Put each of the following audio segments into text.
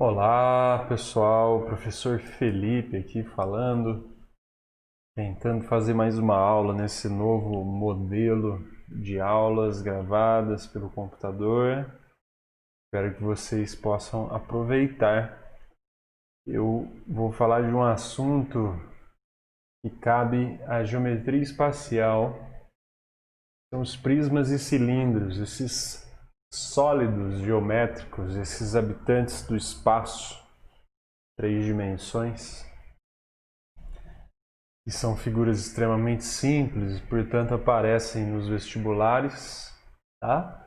Olá pessoal, professor Felipe aqui falando, tentando fazer mais uma aula nesse novo modelo de aulas gravadas pelo computador. Espero que vocês possam aproveitar. Eu vou falar de um assunto que cabe à geometria espacial. São os prismas e cilindros, esses sólidos geométricos, esses habitantes do espaço, 3 dimensões, que são figuras extremamente simples e, portanto, aparecem nos vestibulares, tá?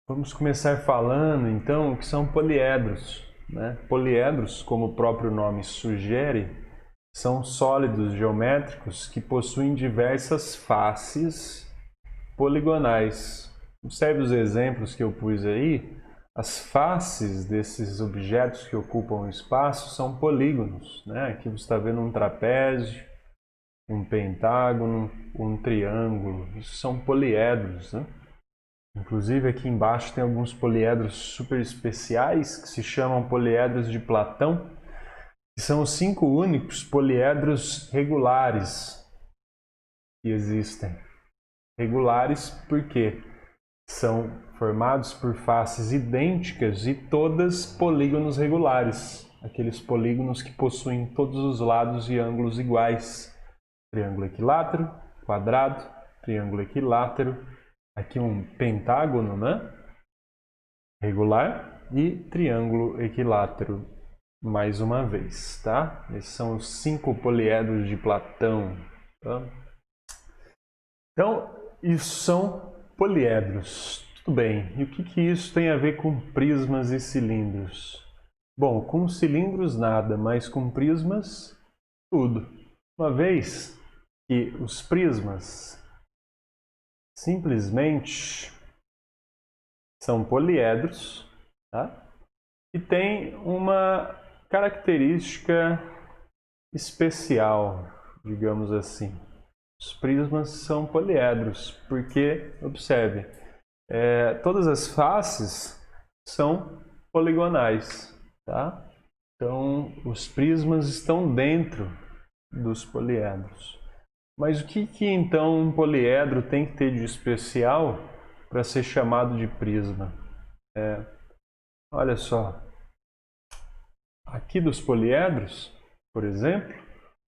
Vamos começar falando, então, o que são poliedros, né? Poliedros, como o próprio nome sugere, são sólidos geométricos que possuem diversas faces poligonais. Observe os exemplos que eu pus aí. As faces desses objetos que ocupam o espaço são polígonos, né? Aqui você está vendo um trapézio, um pentágono, um triângulo. Isso são poliedros, né? Inclusive aqui embaixo tem alguns poliedros super especiais que se chamam poliedros de Platão, que são os 5 únicos poliedros regulares que existem. Regulares porque são formados por faces idênticas e todas polígonos regulares, aqueles polígonos que possuem todos os lados e ângulos iguais. Triângulo equilátero, quadrado, triângulo equilátero, aqui um pentágono, né? Regular e triângulo equilátero, mais uma vez, tá? Esses são os 5 poliedros de Platão, tá? Então, isso são poliedros. Tudo bem. E o que isso tem a ver com prismas e cilindros? Bom, com cilindros nada, mas com prismas tudo. Uma vez que os prismas simplesmente são poliedros, tá? E tem uma característica especial, digamos assim. Os prismas são poliedros, porque, observe, todas as faces são poligonais, tá? Então, os prismas estão dentro dos poliedros. Mas o que então um poliedro tem que ter de especial para ser chamado de prisma? Olha só, aqui dos poliedros, por exemplo,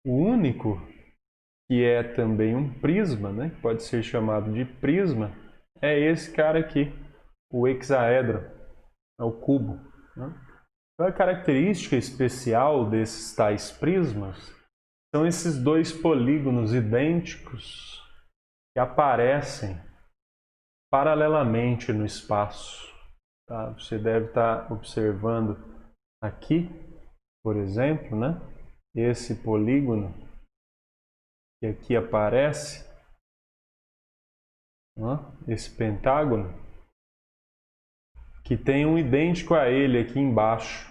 o único que é também um prisma, né? Pode ser chamado de prisma, é esse cara aqui, o hexaedro, é o cubo, né? Então, a característica especial desses tais prismas são esses 2 polígonos idênticos que aparecem paralelamente no espaço, tá? Você deve estar observando aqui, por exemplo, né? Esse polígono que aqui aparece, esse pentágono, que tem um idêntico a ele aqui embaixo.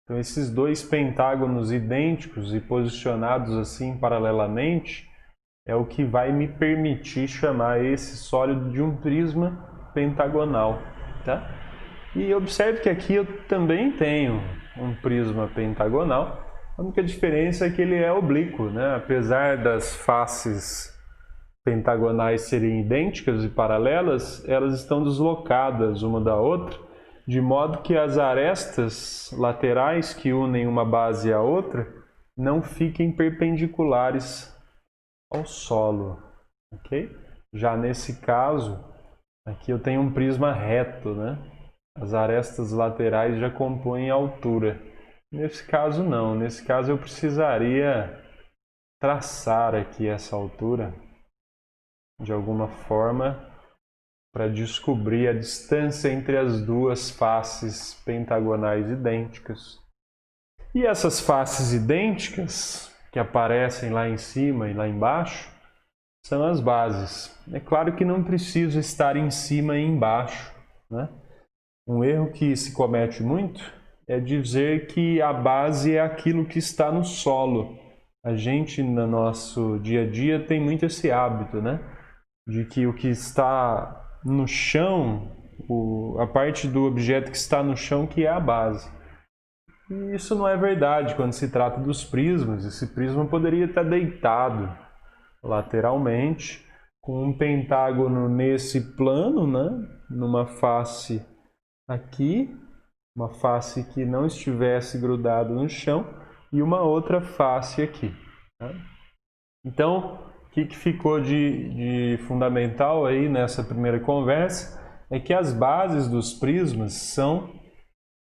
Então, esses 2 pentágonos idênticos e posicionados assim paralelamente é o que vai me permitir chamar esse sólido de um prisma pentagonal, tá? E observe que aqui eu também tenho um prisma pentagonal. A única diferença é que ele é oblíquo, né? Apesar das faces pentagonais serem idênticas e paralelas, elas estão deslocadas uma da outra, de modo que as arestas laterais que unem uma base à outra não fiquem perpendiculares ao solo, ok? Já nesse caso, aqui eu tenho um prisma reto, né? As arestas laterais já compõem a altura. Nesse caso não, nesse caso eu precisaria traçar aqui essa altura de alguma forma para descobrir a distância entre as 2 faces pentagonais idênticas. E essas faces idênticas que aparecem lá em cima e lá embaixo são as bases. É claro que não precisa estar em cima e embaixo, né? Um erro que se comete muito é dizer que a base é aquilo que está no solo. A gente, no nosso dia a dia, tem muito esse hábito, né? De que o que está no chão a parte do objeto que está no chão que é a base. E isso não é verdade quando se trata dos prismas. Esse prisma poderia estar deitado lateralmente, com um pentágono nesse plano, né? Numa face aqui, uma face que não estivesse grudado no chão e uma outra face aqui. Tá? Então, o que ficou de fundamental aí nessa primeira conversa é que as bases dos prismas são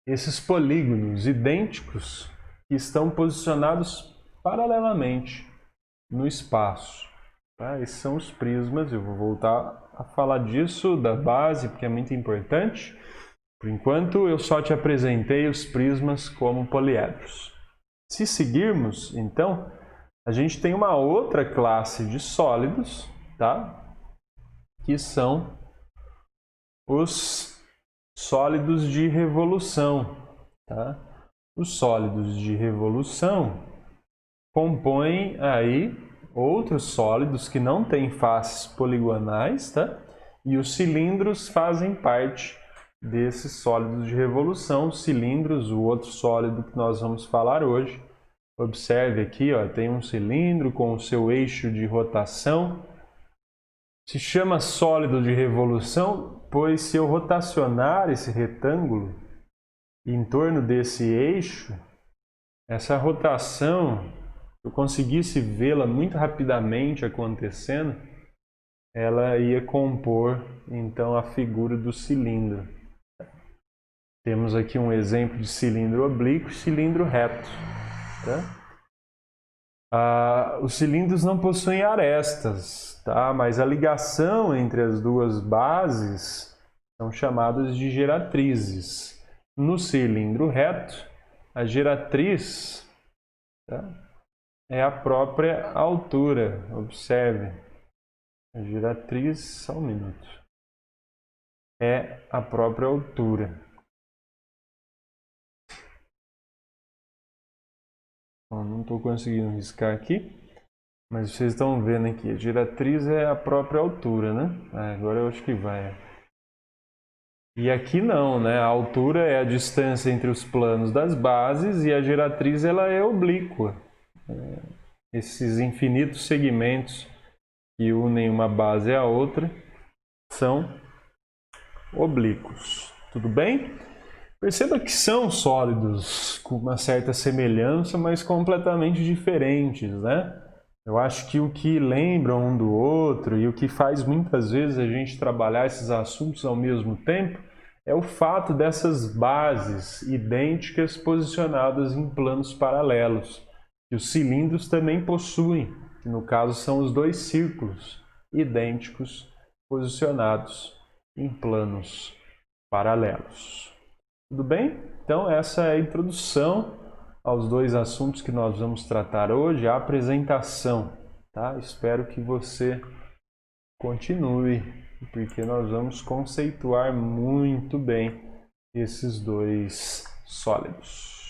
esses polígonos idênticos que estão posicionados paralelamente no espaço. Tá? Esses são os prismas, eu vou voltar a falar disso, da base, porque é muito importante. Por enquanto, eu só te apresentei os prismas como poliedros. Se seguirmos, então, a gente tem uma outra classe de sólidos, tá? Que são os sólidos de revolução. Tá? Os sólidos de revolução compõem aí outros sólidos que não têm faces poligonais, tá? E os cilindros fazem parte desses sólidos de revolução. Os cilindros, o outro sólido que nós vamos falar hoje. Observe aqui, ó, tem um cilindro com o seu eixo de rotação. Se chama sólido de revolução, pois se eu rotacionar esse retângulo em torno desse eixo, essa rotação, se eu conseguisse vê-la muito rapidamente acontecendo, ela ia compor então a figura do cilindro. Temos aqui um exemplo de cilindro oblíquo e cilindro reto. Tá? Os cilindros não possuem arestas, tá? Mas a ligação entre as duas bases são chamadas de geratrizes. No cilindro reto, a geratriz, tá? É a própria altura. Observe, a geratriz, só um minuto, é a própria altura. Bom, não estou conseguindo riscar aqui, mas vocês estão vendo aqui, a geratriz é a própria altura, né? Agora eu acho que vai. E aqui não, né? A altura é a distância entre os planos das bases e a geratriz ela é oblíqua. Esses infinitos segmentos que unem uma base à outra são oblíquos. Tudo bem? Perceba que são sólidos com uma certa semelhança, mas completamente diferentes, né? Eu acho que o que lembra um do outro e o que faz muitas vezes a gente trabalhar esses assuntos ao mesmo tempo é o fato dessas bases idênticas posicionadas em planos paralelos. E os cilindros também possuem, que no caso são os dois círculos idênticos posicionados em planos paralelos. Tudo bem? Então essa é a introdução aos dois assuntos que nós vamos tratar hoje, a apresentação, tá? Espero que você continue, porque nós vamos conceituar muito bem esses dois sólidos.